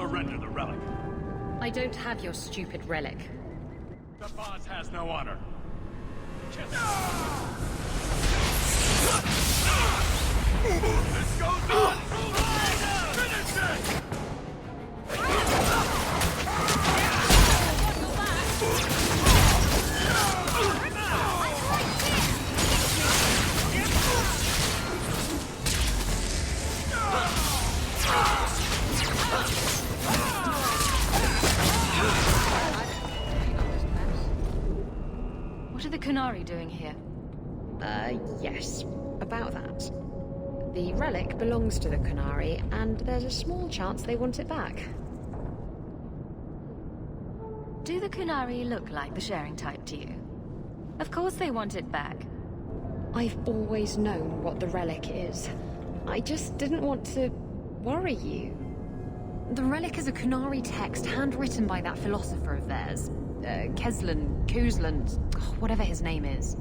surrender the relic. I don't have your stupid relic. The boss has no honor. This goes on! Finish it! What are the Qunari doing here? Yes. About that. The relic belongs to the Qunari, and there's a small chance they want it back. Do the Qunari look like the sharing type to you? Of course they want it back. I've always known what the relic is. I just didn't want to worry you. The relic is a Qunari text handwritten by that philosopher of theirs. Kuzlan, whatever his name is.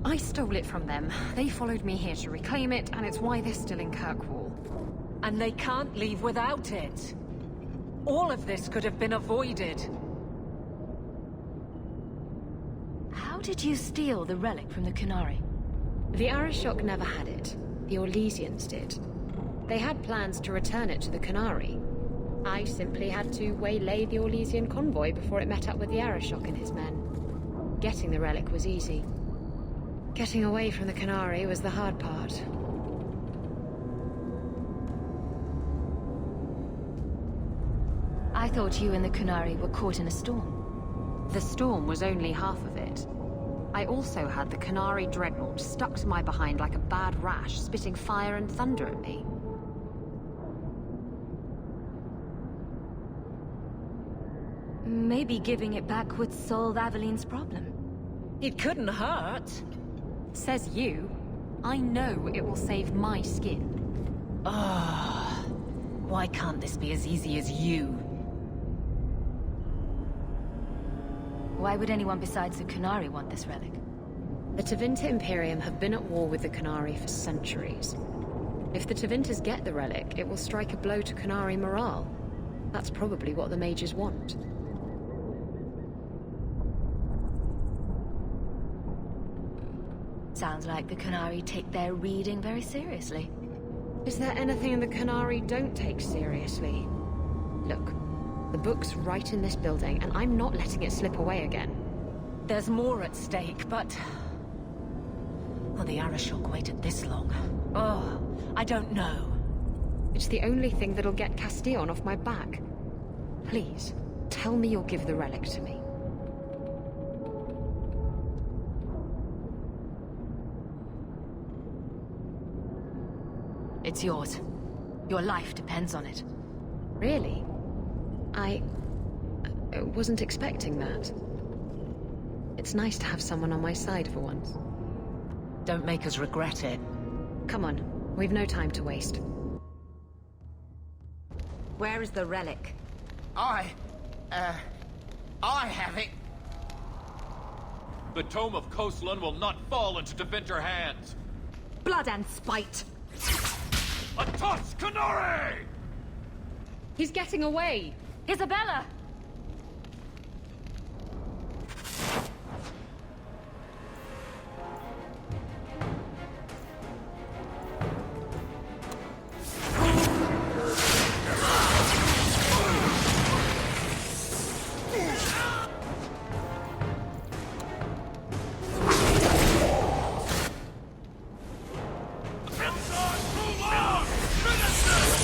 I stole it from them. They followed me here to reclaim it, and it's why they're still in Kirkwall. And they can't leave without it. All of this could have been avoided. How did you steal the relic from the Qunari? The Arishok never had it. The Orlesians did. They had plans to return it to the Qunari. I simply had to waylay the Orlesian convoy before it met up with the Arishok and his men. Getting the relic was easy. Getting away from the Qunari was the hard part. I thought you and the Qunari were caught in a storm. The storm was only half of it. I also had the Qunari dreadnought stuck to my behind like a bad rash, spitting fire and thunder at me. Maybe giving it back would solve Aveline's problem. It couldn't hurt. Says you. I know it will save my skin. Ah, why can't this be as easy as you? Why would anyone besides the Qunari want this relic? The Tevinter Imperium have been at war with the Qunari for centuries. If the Tevinters get the relic, it will strike a blow to Qunari morale. That's probably what the mages want. Sounds like the Qunari take their reading very seriously. Is there anything the Qunari don't take seriously? Look, the book's right in this building, and I'm not letting it slip away again. There's more at stake, but... Well, the Arishok waited this long. Oh, I don't know. It's the only thing that'll get Castillon off my back. Please, tell me you'll give the relic to me. It's yours. Your life depends on it. Really? I wasn't expecting that. It's nice to have someone on my side for once. Don't make us regret it. Come on, we've no time to waste. Where is the relic? I have it. The Tome of Koslan will not fall into Tevinter hands. Blood and spite! A toss, Qunari! He's getting away! Isabella! Finish this!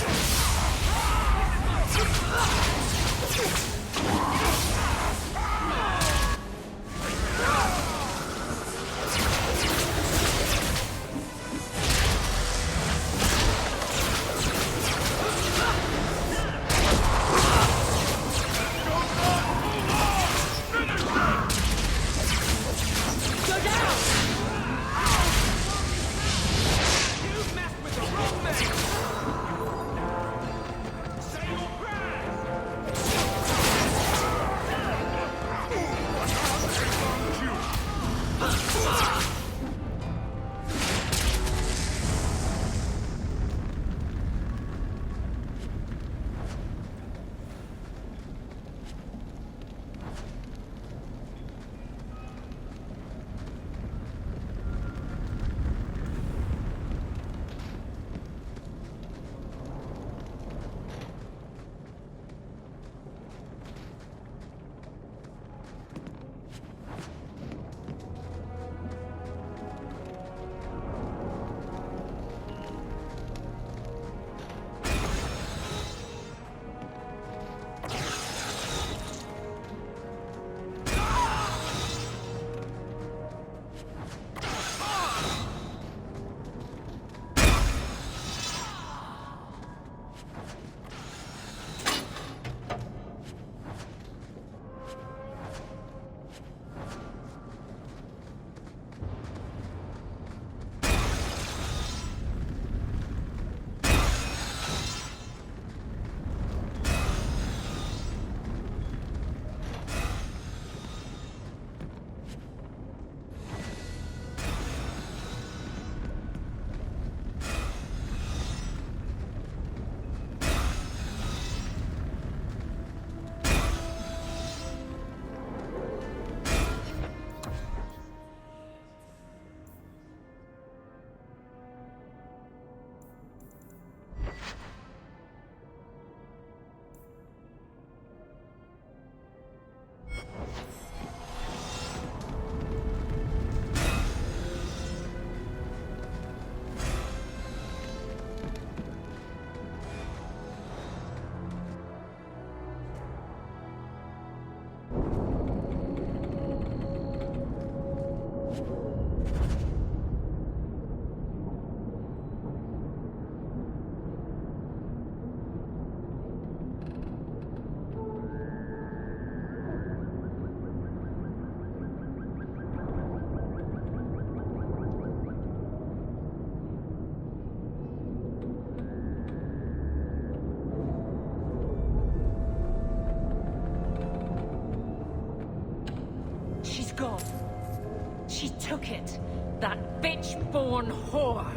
took it. That bitch-born whore.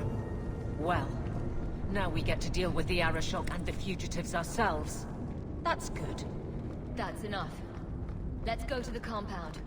Well, now we get to deal with the Arashok and the fugitives ourselves. That's good. That's enough. Let's go to the compound.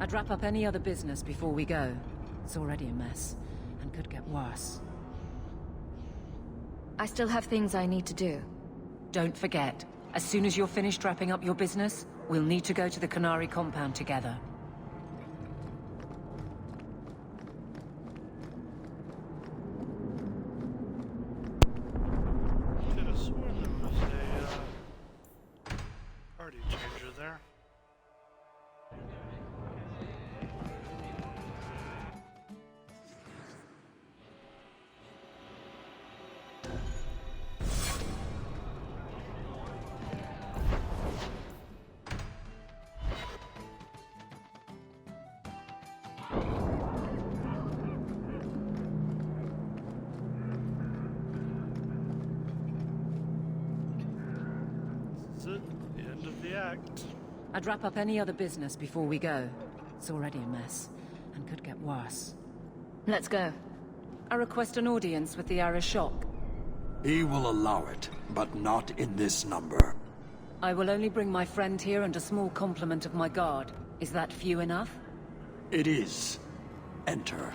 I'd wrap up any other business before we go. It's already a mess, and could get worse. I still have things I need to do. Don't forget, as soon as you're finished wrapping up your business, we'll need to go to the Qunari compound together. Could have sworn there was a party changer there. This is it. The end of the act. I'd wrap up any other business before we go. It's already a mess, and could get worse. Let's go. I request an audience with the Arashok. He will allow it, but not in this number. I will only bring my friend here and a small complement of my guard. Is that few enough? It is. Enter.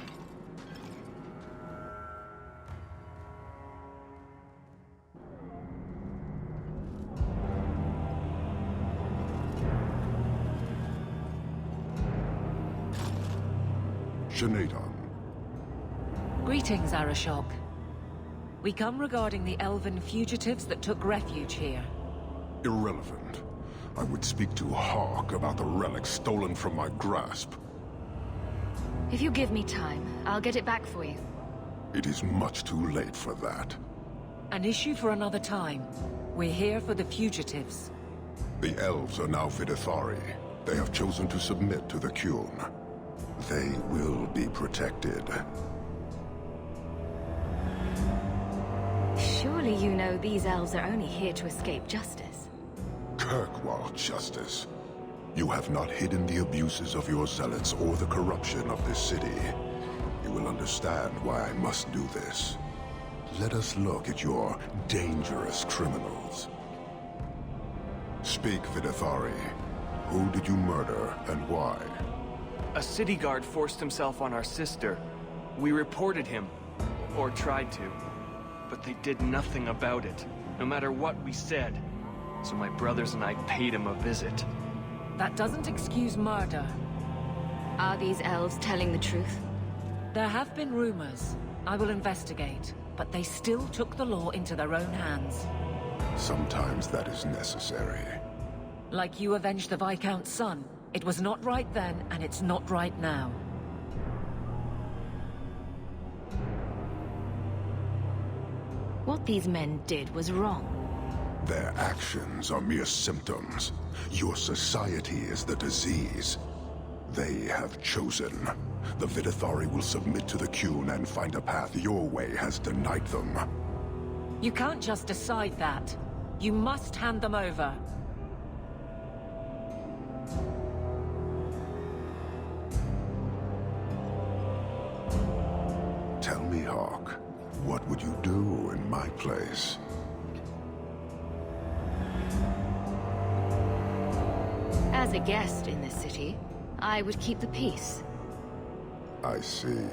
Shanadon. Greetings, Arashok. We come regarding the elven fugitives that took refuge here. Irrelevant. I would speak to Hawk about the relic stolen from my grasp. If you give me time, I'll get it back for you. It is much too late for that. An issue for another time. We're here for the fugitives. The elves are now Vidithari. They have chosen to submit to the Qun. They will be protected. Surely you know these elves are only here to escape justice. Kirkwall justice. You have not hidden the abuses of your zealots or the corruption of this city. You will understand why I must do this. Let us look at your dangerous criminals. Speak, Vidithari. Who did you murder and why? A city guard forced himself on our sister. We reported him, or tried to, but they did nothing about it, no matter what we said. So my brothers and I paid him a visit. That doesn't excuse murder. Are these elves telling the truth? There have been rumors. I will investigate, but they still took the law into their own hands. Sometimes that is necessary. Like you avenged the Viscount's son. It was not right then, and it's not right now. What these men did was wrong. Their actions are mere symptoms. Your society is the disease. They have chosen. The Vidithari will submit to the Qun and find a path your way has denied them. You can't just decide that. You must hand them over. Tell me, Hawk, what would you do in my place? As a guest in this city, I would keep the peace. I see.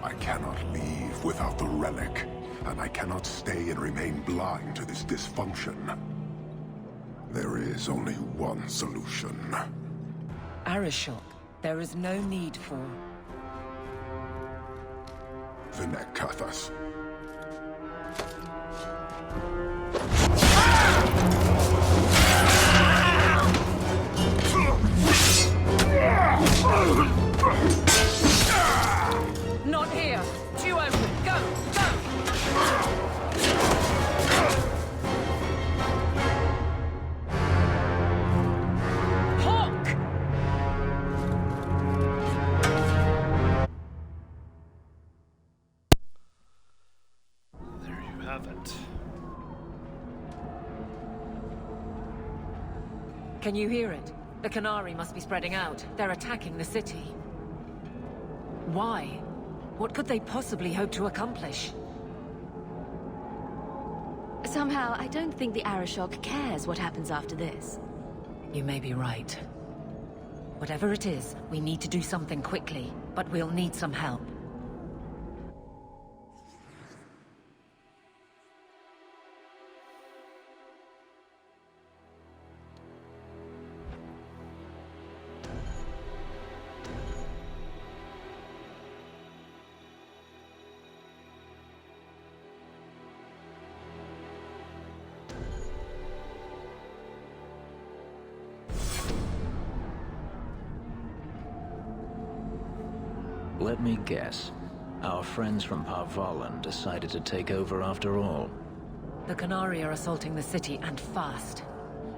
I cannot leave without the relic, and I cannot stay and remain blind to this dysfunction. There is only one solution. Arishok, there is no need for... Vinek Kathas. Not here! Too open! Go! Go! Hawk! There you have it. Can you hear it? The Qunari must be spreading out. They're attacking the city. Why? What could they possibly hope to accomplish? Somehow, I don't think the Arishok cares what happens after this. You may be right. Whatever it is, we need to do something quickly, but we'll need some help. Let me guess. Our friends from Parvalan decided to take over after all. The Qunari are assaulting the city, and fast.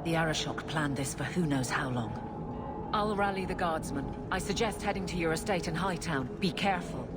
The Arishok planned this for who knows how long. I'll rally the guardsmen. I suggest heading to your estate in Hightown. Be careful.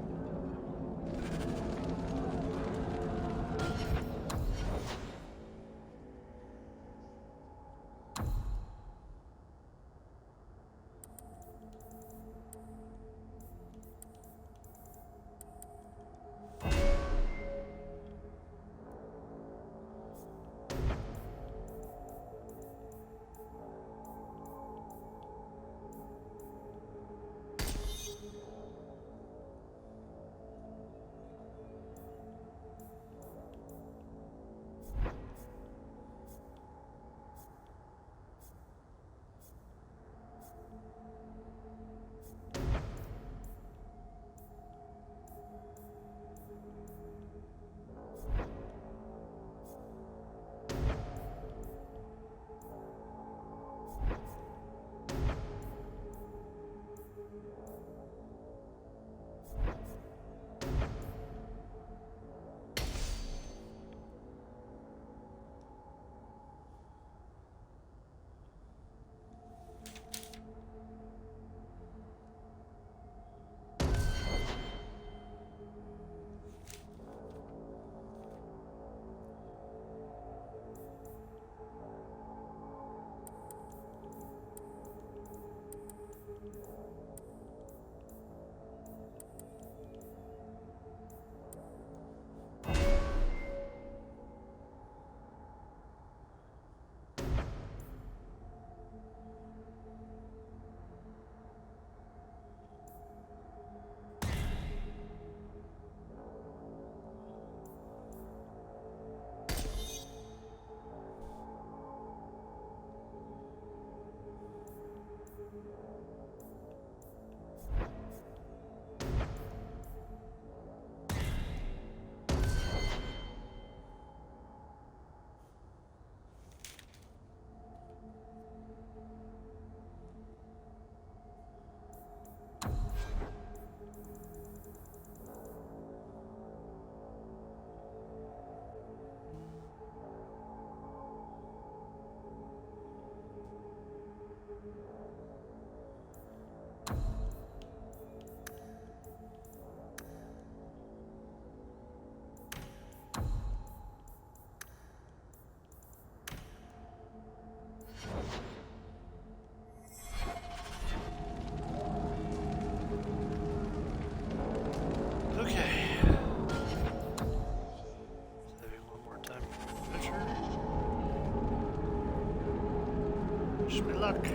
Wish me luck.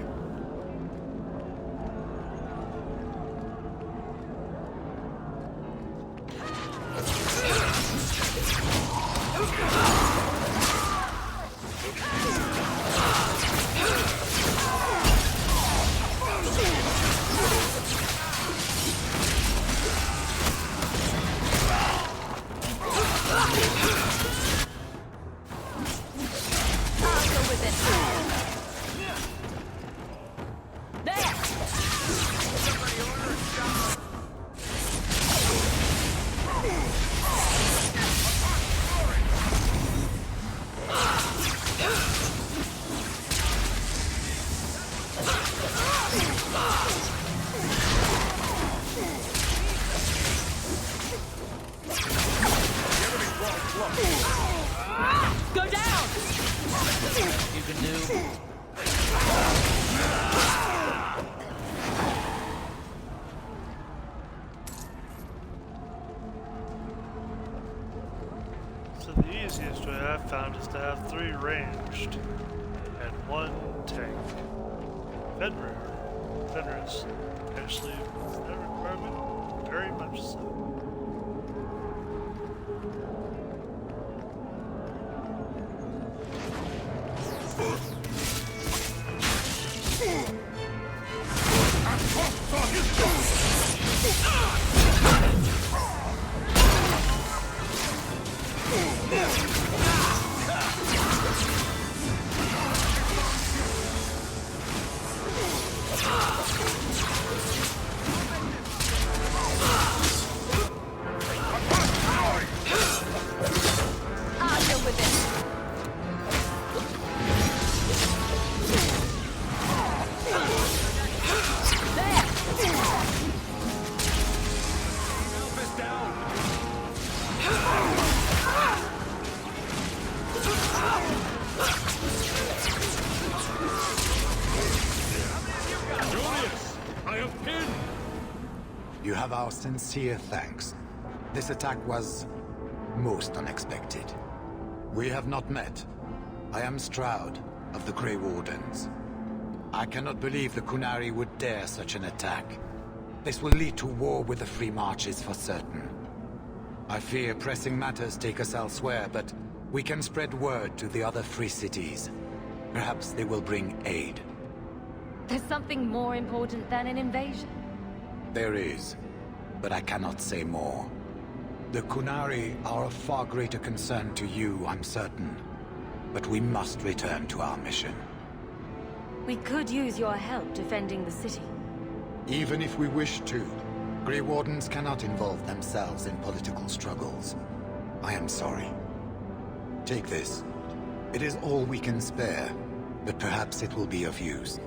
with it. There! Go down! You can do. So the easiest way I've found is to have 3 ranged and 1 tank. Fenris actually that requirement? Very much so. I'll deal with it. You have our sincere thanks. This attack was most unexpected. We have not met. I am Stroud of the Grey Wardens. I cannot believe the Qunari would dare such an attack. This will lead to war with the Free Marches for certain. I fear pressing matters take us elsewhere, but we can spread word to the other free cities. Perhaps they will bring aid. There's something more important than an invasion. There is, but I cannot say more. The Qunari are of far greater concern to you, I'm certain. But we must return to our mission. We could use your help defending the city. Even if we wish to, Grey Wardens cannot involve themselves in political struggles. I am sorry. Take this. It is all we can spare, but perhaps it will be of use.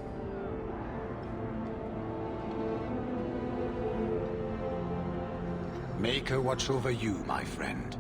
Make her watch over you, my friend.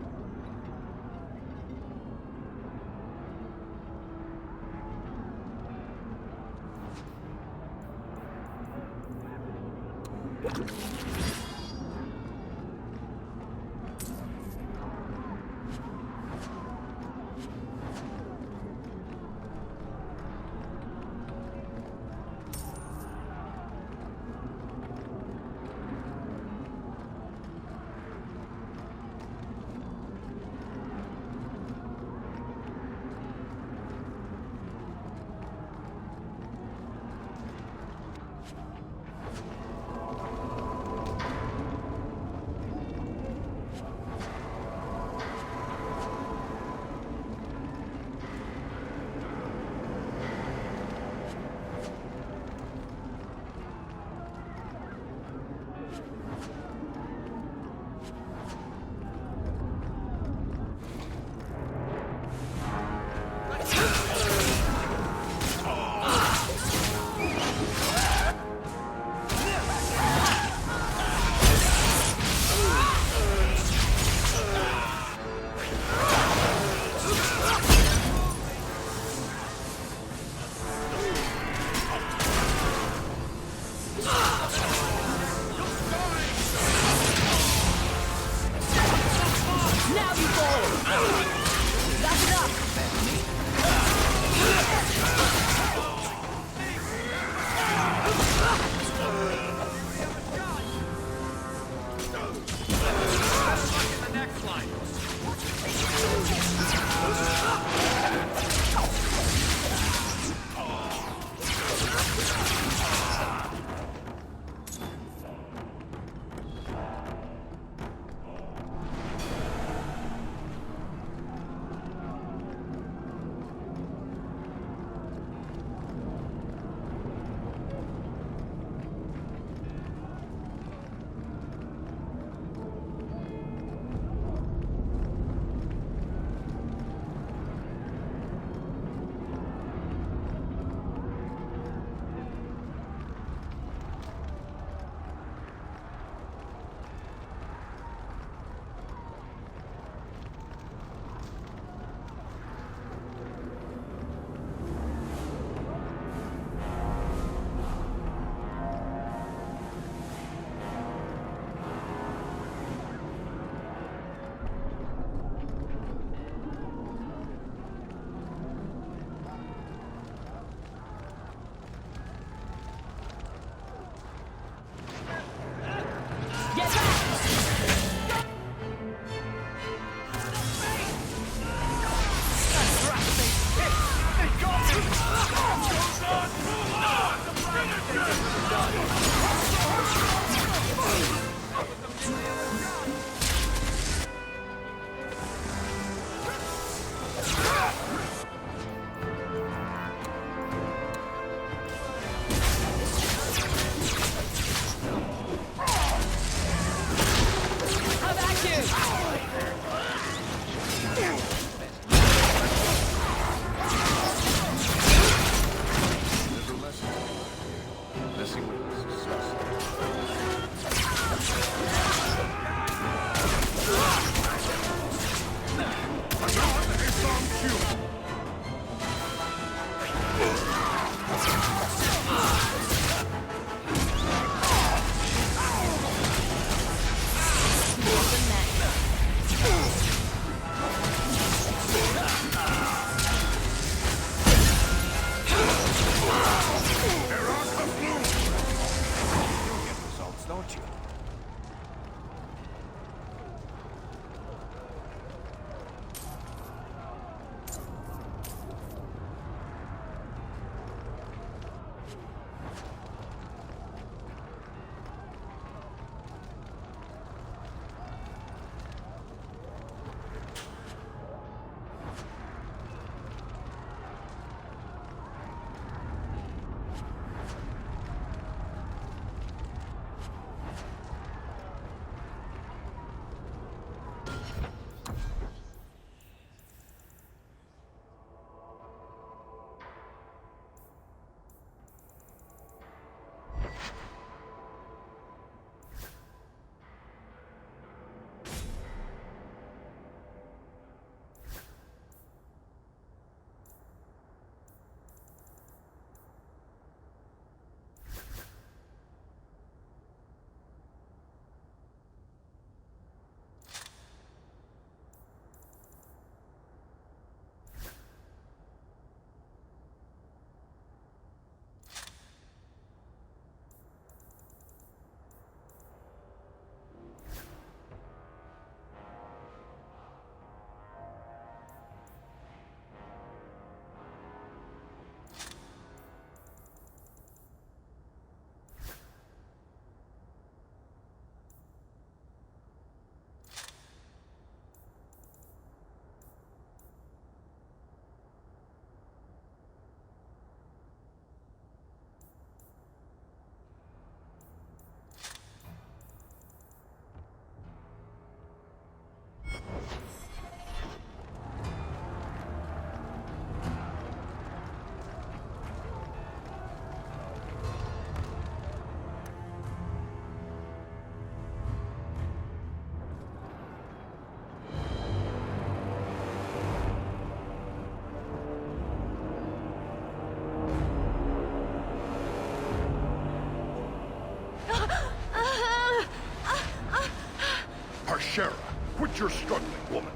Shara, quit your struggling, woman.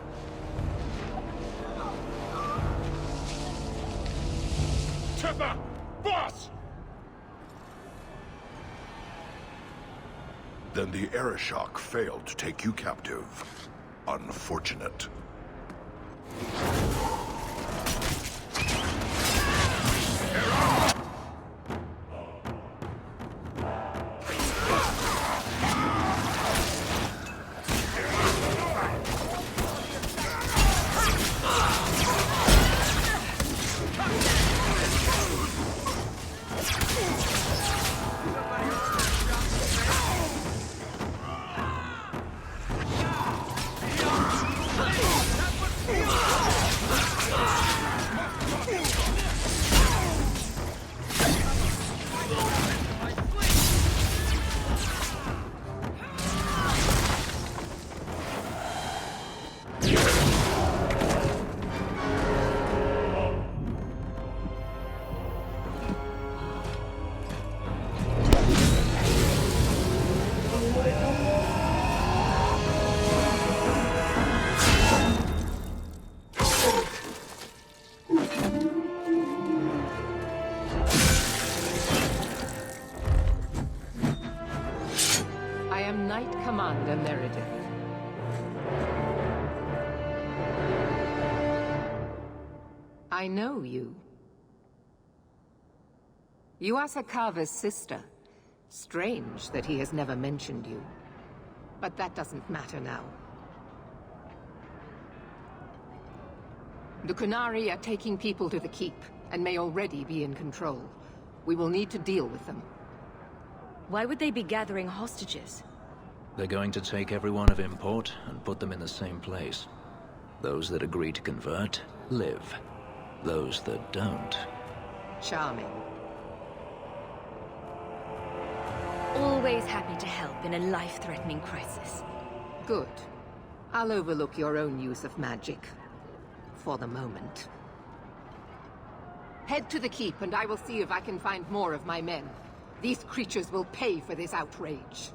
Tepa! Boss! Then the Arishok failed to take you captive. Unfortunate. Knight Commander Meredith. I know you. You are Sakava's sister. Strange that he has never mentioned you. But that doesn't matter now. The Qunari are taking people to the Keep, and may already be in control. We will need to deal with them. Why would they be gathering hostages? They're going to take everyone of import and put them in the same place. Those that agree to convert, live. Those that don't... Charming. Always happy to help in a life-threatening crisis. Good. I'll overlook your own use of magic. For the moment. Head to the Keep and I will see if I can find more of my men. These creatures will pay for this outrage.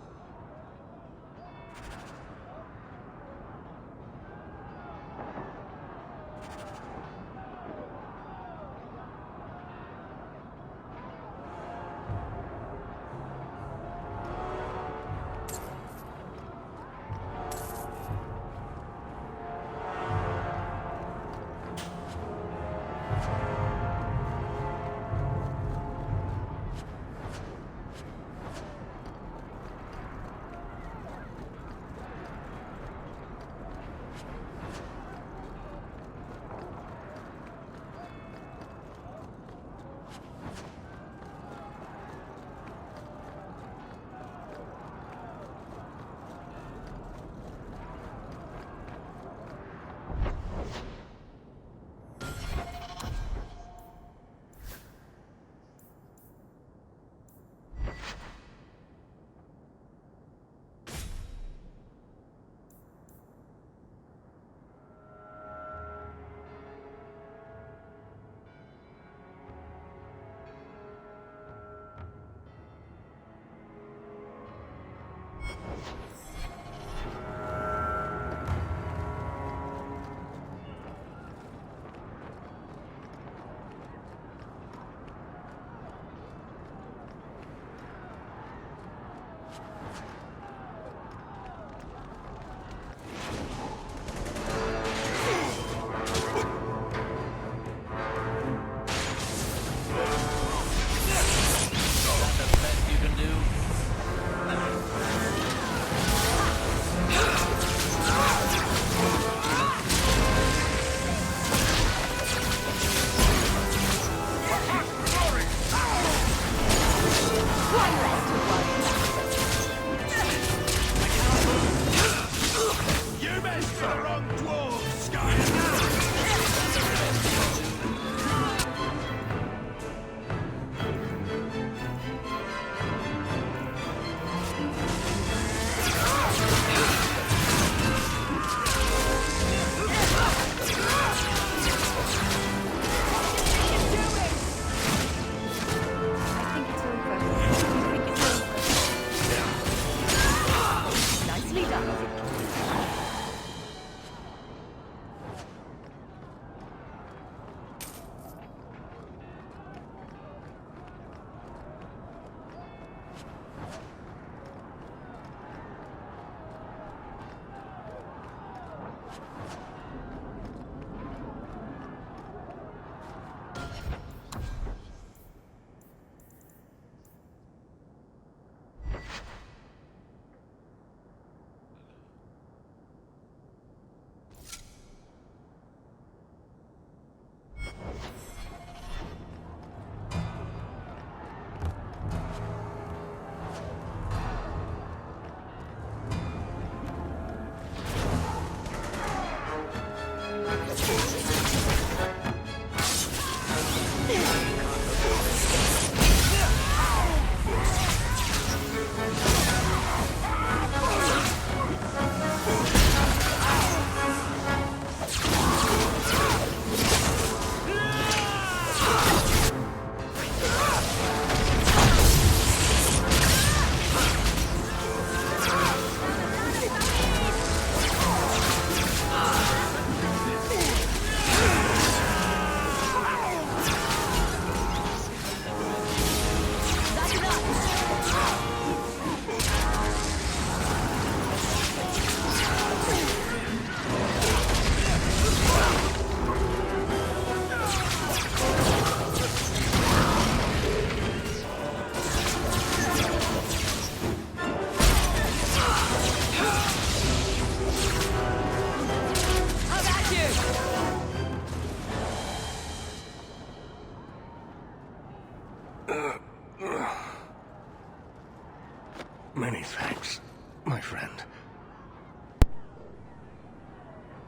Many thanks, my friend.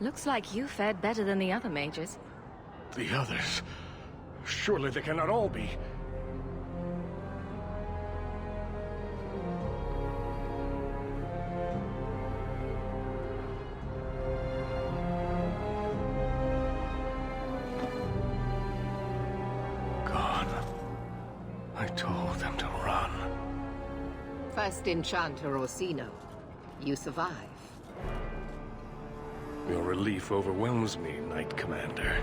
Looks like you fared better than the other mages. The others? Surely they cannot all be. Gone. I told them to run. First Enchanter Orsino. You survive. Your relief overwhelms me, Knight Commander.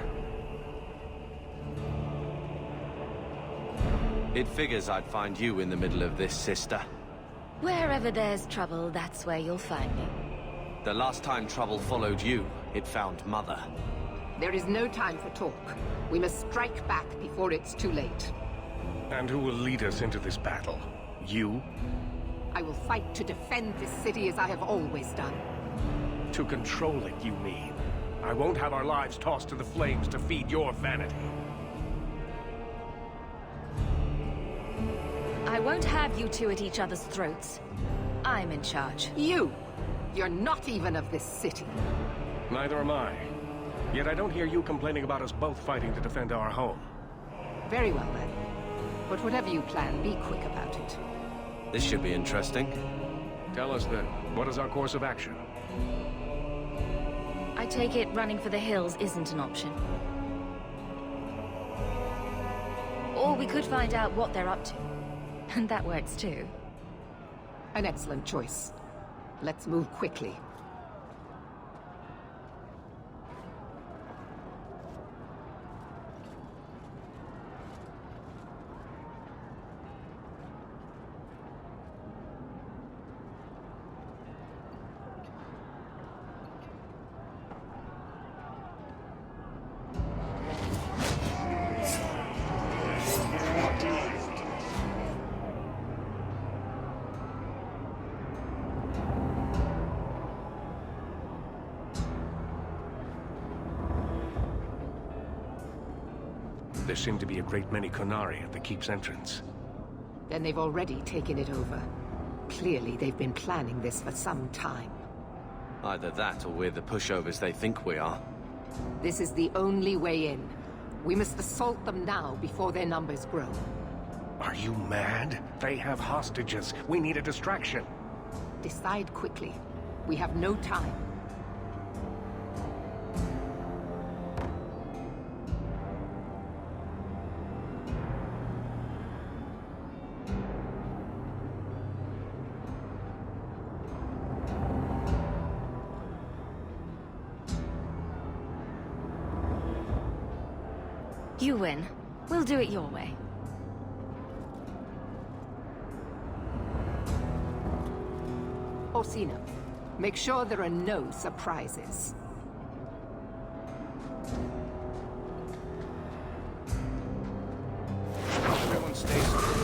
It figures I'd find you in the middle of this, sister. Wherever there's trouble, that's where you'll find me. The last time trouble followed you, it found Mother. There is no time for talk. We must strike back before it's too late. And who will lead us into this battle? You? I will fight to defend this city as I have always done. To control it, you mean? I won't have our lives tossed to the flames to feed your vanity. I won't have you two at each other's throats. I'm in charge. You! You're not even of this city. Neither am I. Yet I don't hear you complaining about us both fighting to defend our home. Very well, then. But whatever you plan, be quick about it. This should be interesting. Tell us then, what is our course of action? I take it running for the hills isn't an option. Or we could find out what they're up to. And that works too. An excellent choice. Let's move quickly. There seem to be a great many Qunari at the keep's entrance. Then they've already taken it over. Clearly, they've been planning this for some time. Either that, or we're the pushovers they think we are. This is the only way in. We must assault them now before their numbers grow. Are you mad? They have hostages. We need a distraction. Decide quickly. We have no time. You win. We'll do it your way. Orsino, make sure there are no surprises. Everyone stays.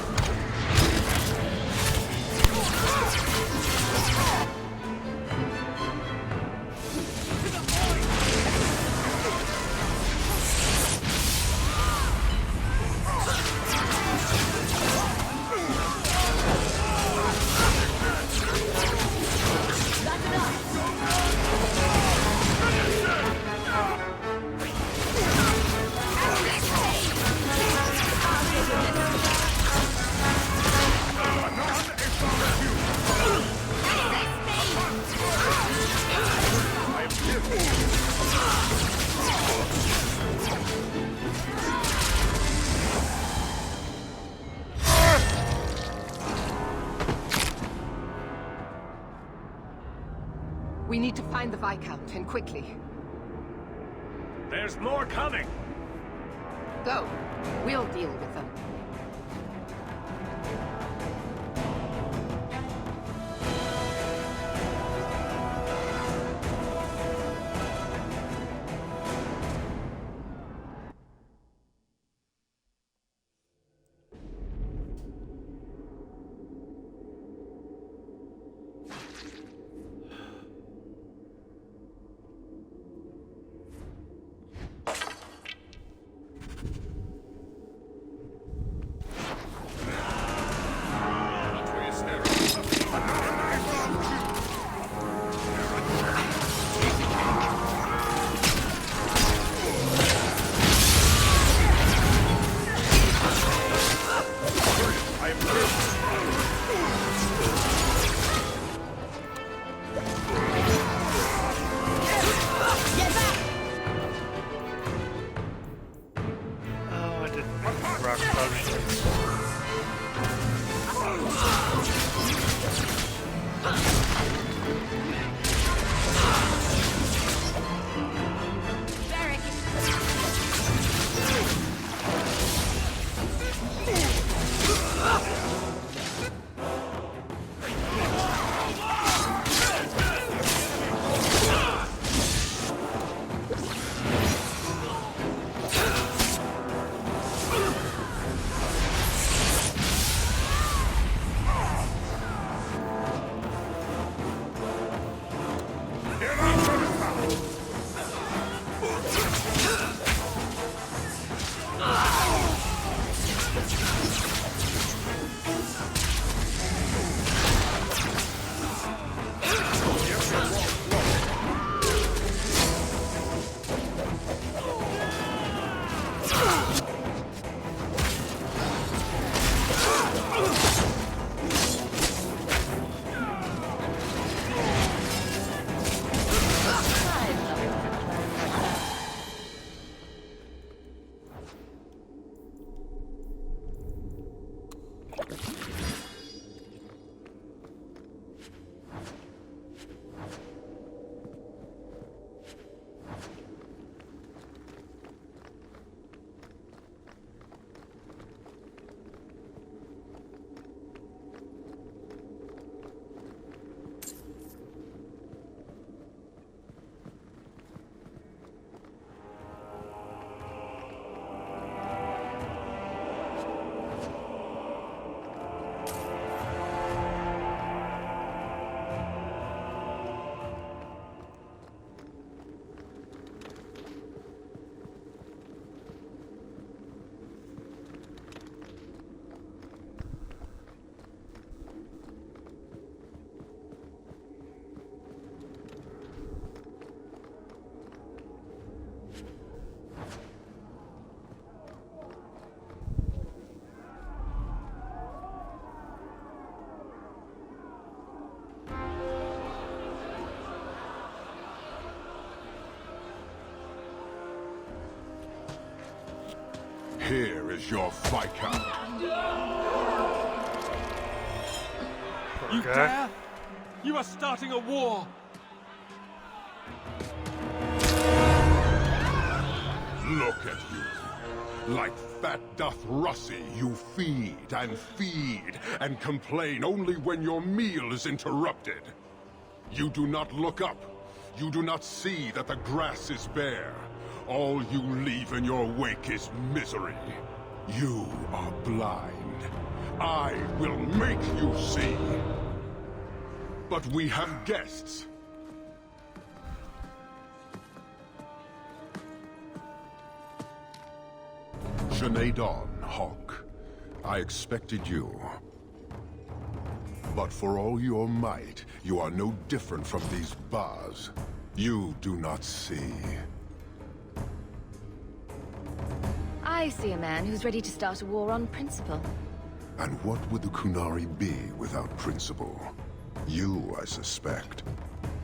We need to find the Viscount, and quickly. There's more coming! Go. We'll deal with them. rock potions. Here is your Viscount. You dare? You are starting a war! Look at you. Like fat doth Russie, you feed and complain only when your meal is interrupted. You do not look up. You do not see that the grass is bare. All you leave in your wake is misery. You are blind. I will make you see. But we have guests. Sinead Dawn, Hawke. I expected you. But for all your might, you are no different from these bars. You do not see. I see a man who's ready to start a war on principle. And what would the Qunari be without principle? You, I suspect.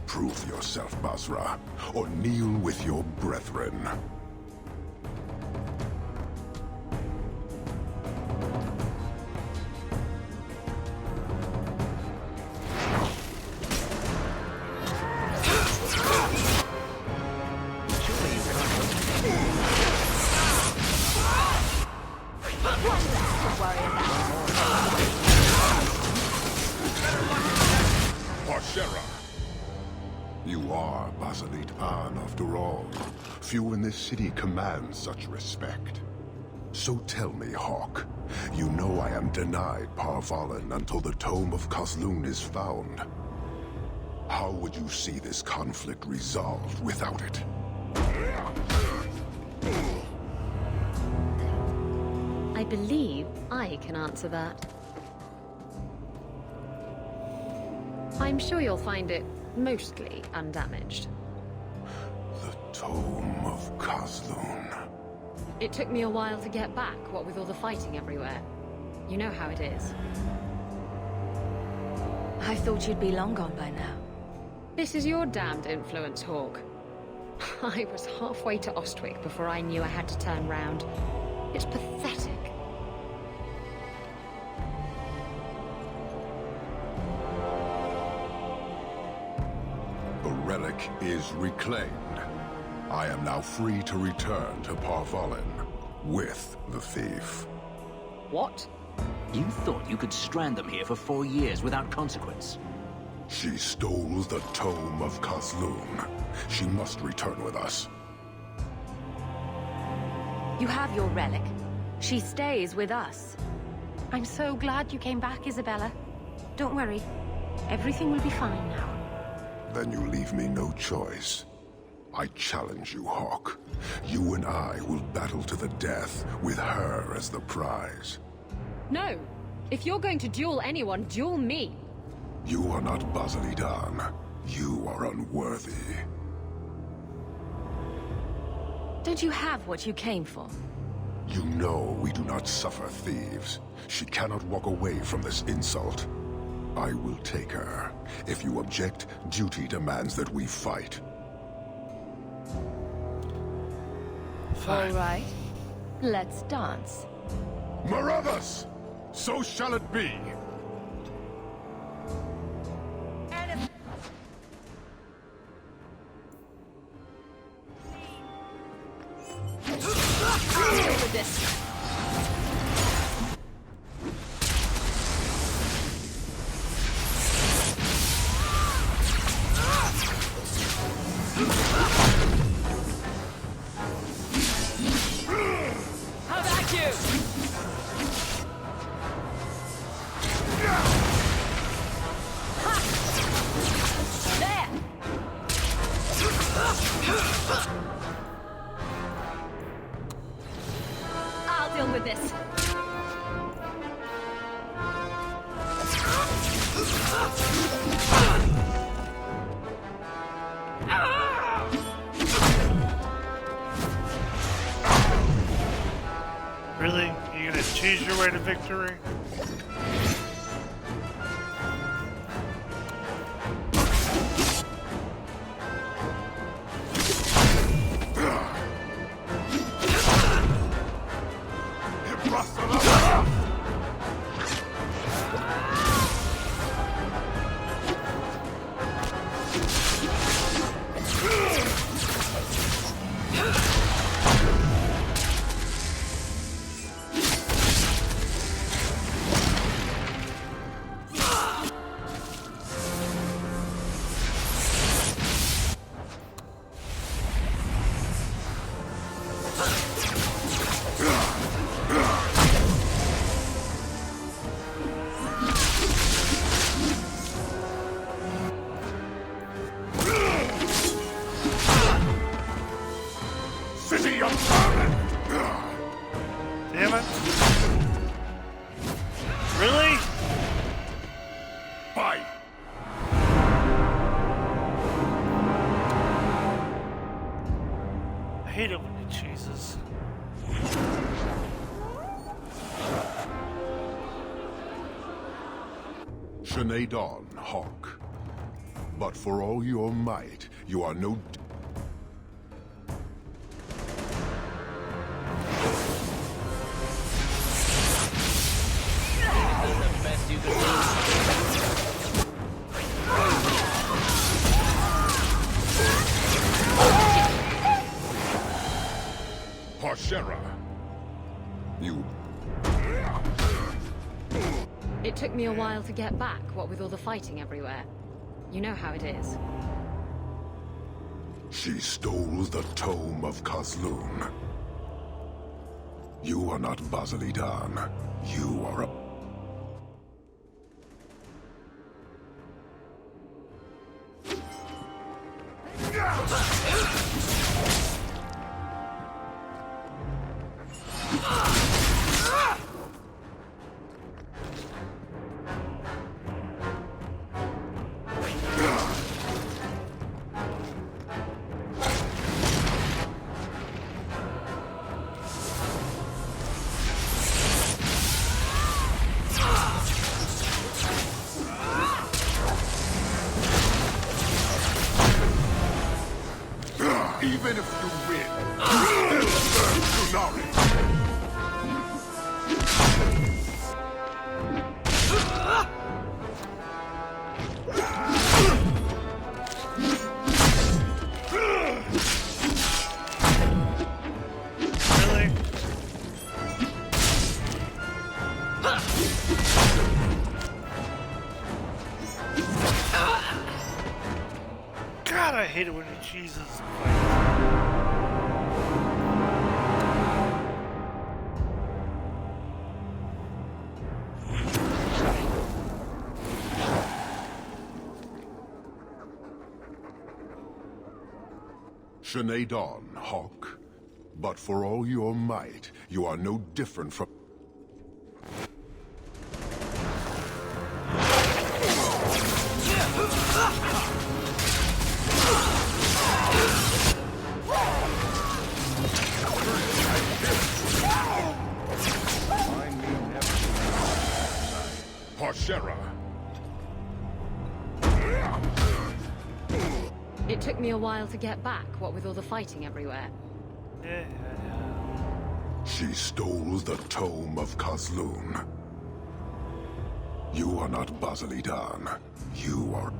Prove yourself, Basra, or kneel with your brethren. You are Basalit An, after all. Few in this city command such respect. So tell me, Hawke, you know I am denied Parvalan until the Tome of Kozlun is found. How would you see this conflict resolved without it? I believe I can answer that. I'm sure you'll find it mostly undamaged. The Tome of Kozlun. It took me a while to get back, what with all the fighting everywhere. You know how it is. I thought you'd be long gone by now. This is your damned influence, Hawke. I was halfway to Ostwick before I knew I had to turn round. It's pathetic. relic is reclaimed. I am now free to return to Parvalin with the thief. What? You thought you could strand them here for 4 years without consequence? She stole the Tome of Kazloon. She must return with us. You have your relic. She stays with us. I'm so glad you came back, Isabella. Don't worry. Everything will be fine now. Then you leave me no choice. I challenge you, Hawke. You and I will battle to the death with her as the prize. No. If you're going to duel anyone, duel me. You are not Basilidan. You are unworthy. Don't you have what you came for? You know we do not suffer thieves. She cannot walk away from this insult. I will take her. If you object, duty demands that we fight. All right. Let's dance. Marathas! So shall it be! With this. How about you? There! I'll deal with this. Really? You gonna cheese your way to victory? City of Merlin! Damn it. Really? Fight! I hate it when he cheeses. Sinead Dawn, Hawke. But for all your might, you are no... The best you can do. Parshera! You... It took me a while to get back, what with all the fighting everywhere. You know how it is. She stole the Tome of Kazloon. You are not Basilidan. You are a... Even if you win, you still serve Qunari. God, I hate it when he cheeses. Sinead Dawn, Hawk. But for all your might, you are no different from... Parshera. It took me a while to get back, what with all the fighting everywhere. She stole the Tome of Kazloon. You are not Basilidan. You are...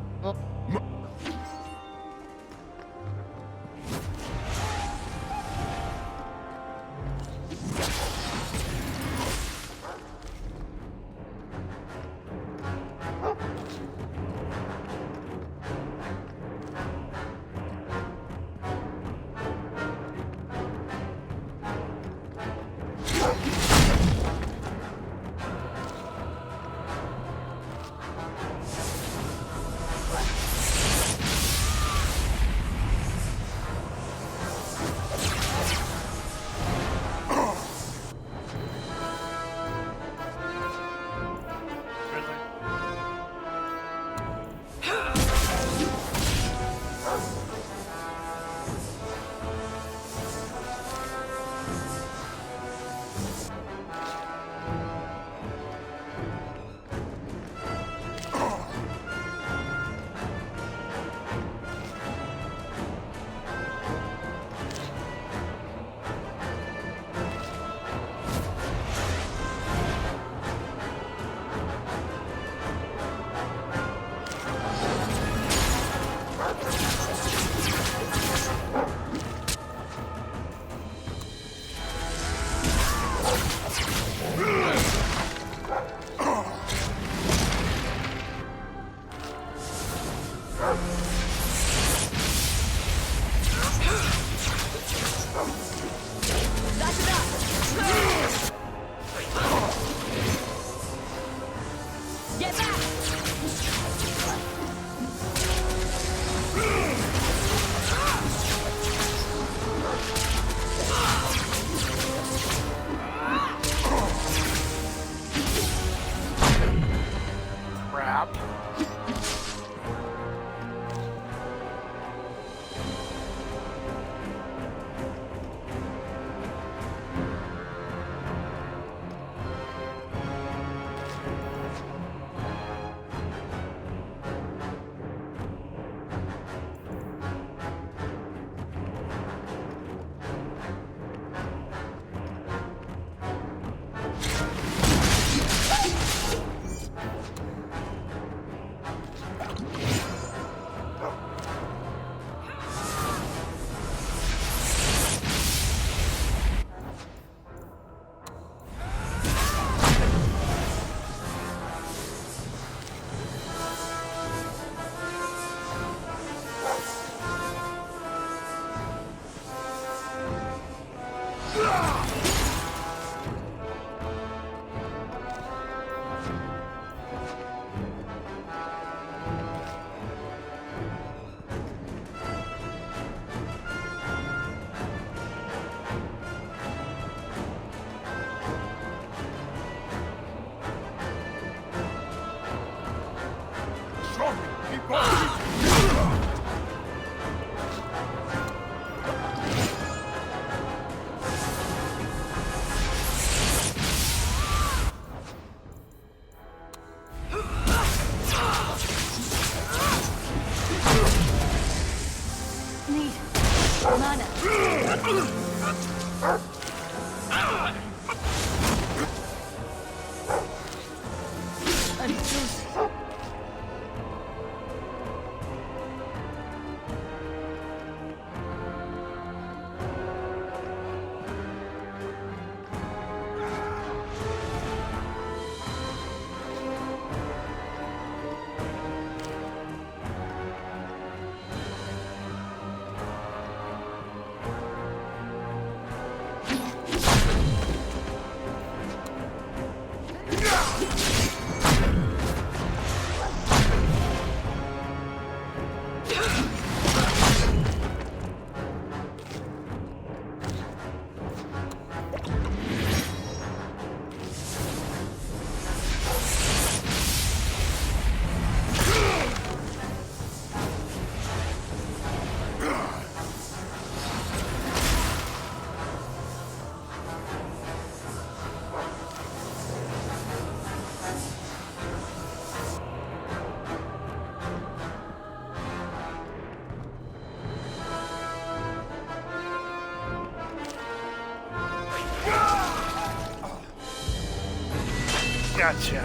Gotcha.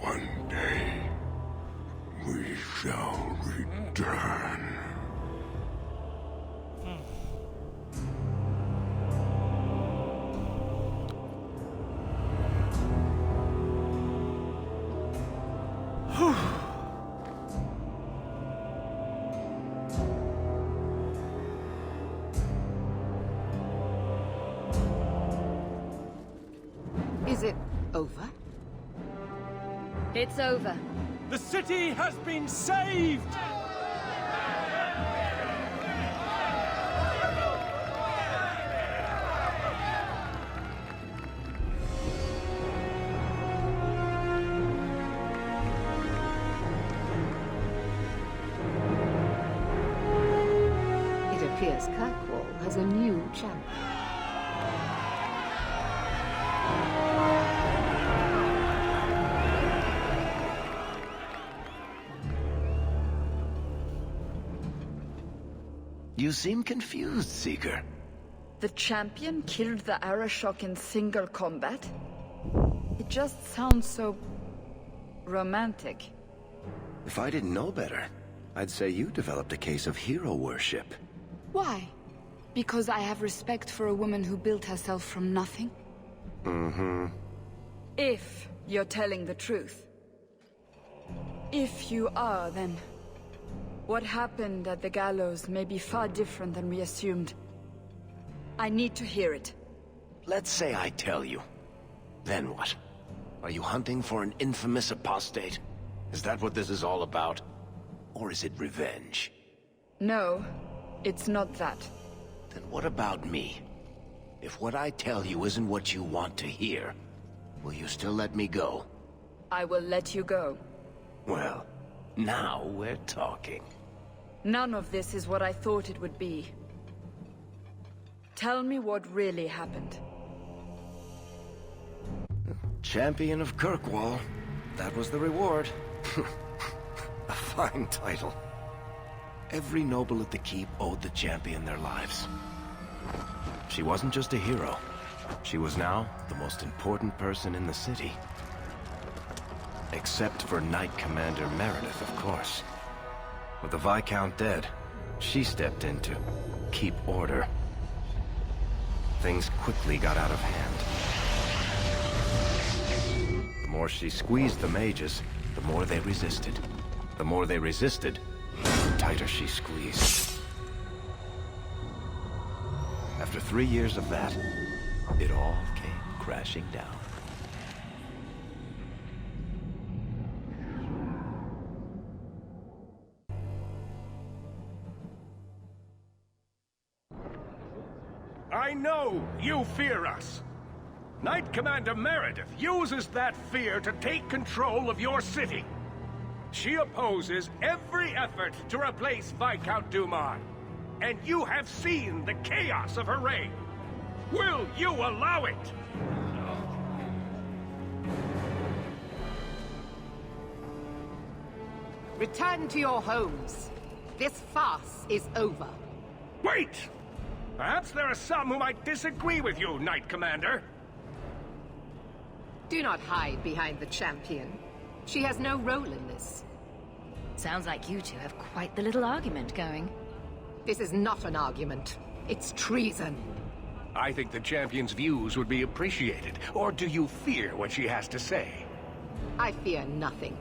One day, we shall return. Is it over? It's over. The city has been saved! It appears Kirkwall has a new champion. You seem confused, Seeker. The champion killed the Arashok in single combat? It just sounds so... romantic. If I didn't know better, I'd say you developed a case of hero worship. Why? Because I have respect for a woman who built herself from nothing? Mm-hmm. If you're telling the truth. If you are, then... what happened at the gallows may be far different than we assumed. I need to hear it. Let's say I tell you. Then what? Are you hunting for an infamous apostate? Is that what this is all about? Or is it revenge? No, it's not that. Then what about me? If what I tell you isn't what you want to hear, will you still let me go? I will let you go. Well, now we're talking. None of this is what I thought it would be. Tell me what really happened. Champion of Kirkwall. That was the reward. A fine title. Every noble at the keep owed the champion their lives. She wasn't just a hero. She was now the most important person in the city. Except for Knight Commander Meredith, of course. With the Viscount dead, she stepped in to keep order. Things quickly got out of hand. The more she squeezed the mages, the more they resisted. The more they resisted, the tighter she squeezed. After 3 years of that, it all came crashing down. I know you fear us. Knight Commander Meredith uses that fear to take control of your city. She opposes every effort to replace Viscount Dumas. And you have seen the chaos of her reign. Will you allow it? Return to your homes. This farce is over. Wait! Perhaps there are some who might disagree with you, Knight Commander. Do not hide behind the champion. She has no role in this. Sounds like you two have quite the little argument going. This is not an argument. It's treason. I think the champion's views would be appreciated. Or do you fear what she has to say? I fear nothing.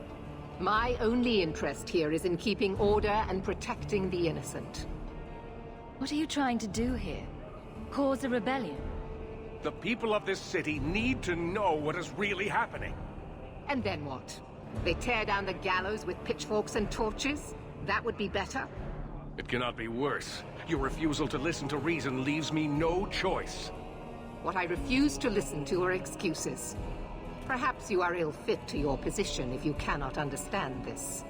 My only interest here is in keeping order and protecting the innocent. What are you trying to do here? Cause a rebellion? The people of this city need to know what is really happening. And then what? They tear down the gallows with pitchforks and torches? That would be better? It cannot be worse. Your refusal to listen to reason leaves me no choice. What I refuse to listen to are excuses. Perhaps you are ill-fit to your position if you cannot understand this.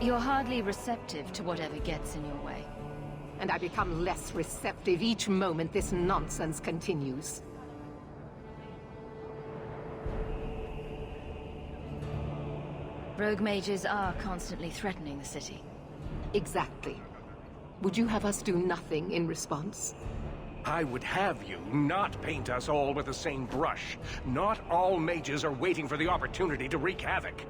You're hardly receptive to whatever gets in your way. And I become less receptive each moment this nonsense continues. Rogue mages are constantly threatening the city. Exactly. Would you have us do nothing in response? I would have you not paint us all with the same brush. Not all mages are waiting for the opportunity to wreak havoc.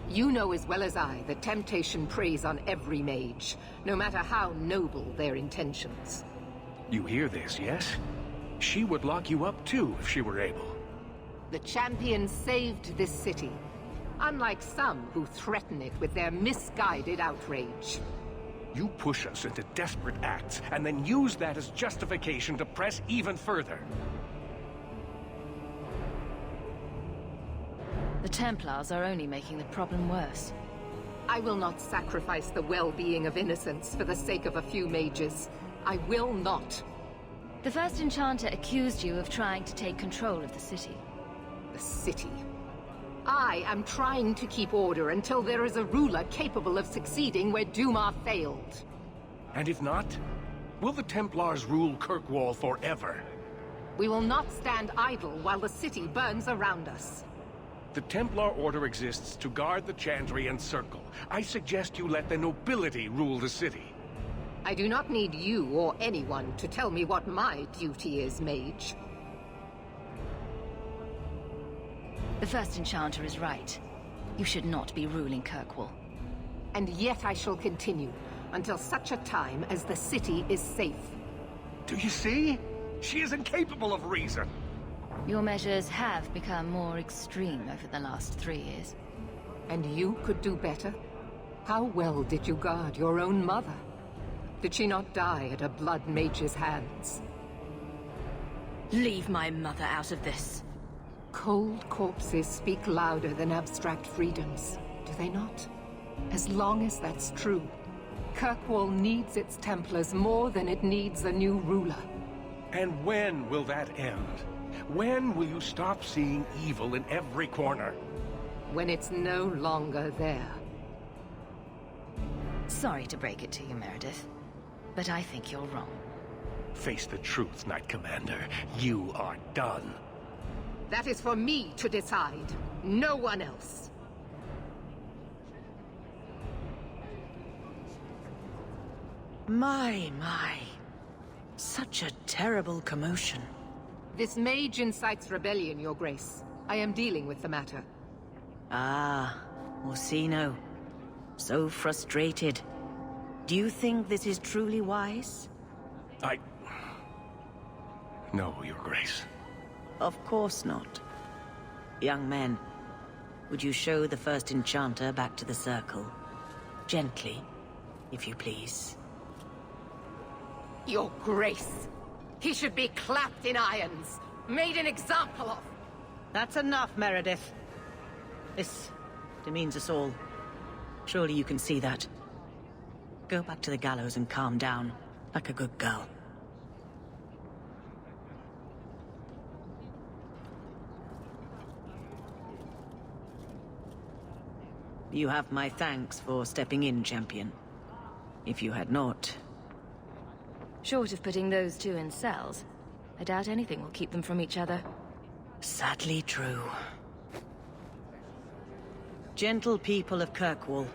You know as well as I that temptation preys on every mage, no matter how noble their intentions. You hear this, yes? She would lock you up too if she were able. The champion saved this city, unlike some who threaten it with their misguided outrage. You push us into desperate acts, and then use that as justification to press even further. The Templars are only making the problem worse. I will not sacrifice the well-being of innocents for the sake of a few mages. I will not. The First Enchanter accused you of trying to take control of the city. The city? I am trying to keep order until there is a ruler capable of succeeding where Duma failed. And if not, will the Templars rule Kirkwall forever? We will not stand idle while the city burns around us. The Templar Order exists to guard the Chantry and Circle. I suggest you let the nobility rule the city. I do not need you or anyone to tell me what my duty is, mage. The First Enchanter is right. You should not be ruling Kirkwall. And yet I shall continue, until such a time as the city is safe. Do you see? She is incapable of reason. Your measures have become more extreme over the last 3 years. And you could do better? How well did you guard your own mother? Did she not die at a blood mage's hands? Leave my mother out of this. Cold corpses speak louder than abstract freedoms, do they not? As long as that's true, Kirkwall needs its Templars more than it needs a new ruler. And when will that end? When will you stop seeing evil in every corner? When it's no longer there. Sorry to break it to you, Meredith, but I think you're wrong. Face the truth, Knight Commander. You are done. That is for me to decide, no one else. My. Such a terrible commotion. This mage incites rebellion, Your Grace. I am dealing with the matter. Ah, Orsino. So frustrated. Do you think this is truly wise? No, Your Grace. Of course not. Young men, would you show the First Enchanter back to the Circle? Gently, if you please. Your Grace! He should be clapped in irons, made an example of! That's enough, Meredith. This demeans us all. Surely you can see that. Go back to the gallows and calm down, like a good girl. You have my thanks for stepping in, champion. If you had not... Short of putting those two in cells, I doubt anything will keep them from each other. Sadly true. Gentle people of Kirkwall,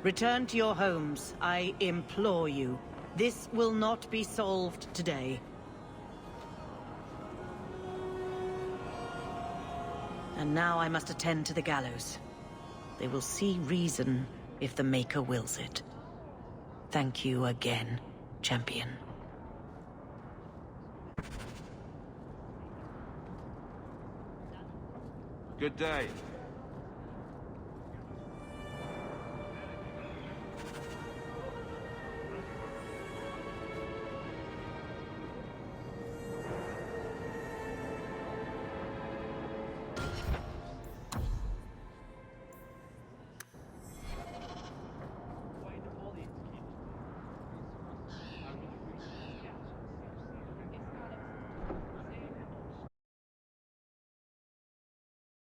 return to your homes, I implore you. This will not be solved today. And now I must attend to the gallows. They will see reason if the Maker wills it. Thank you again, champion. Good day.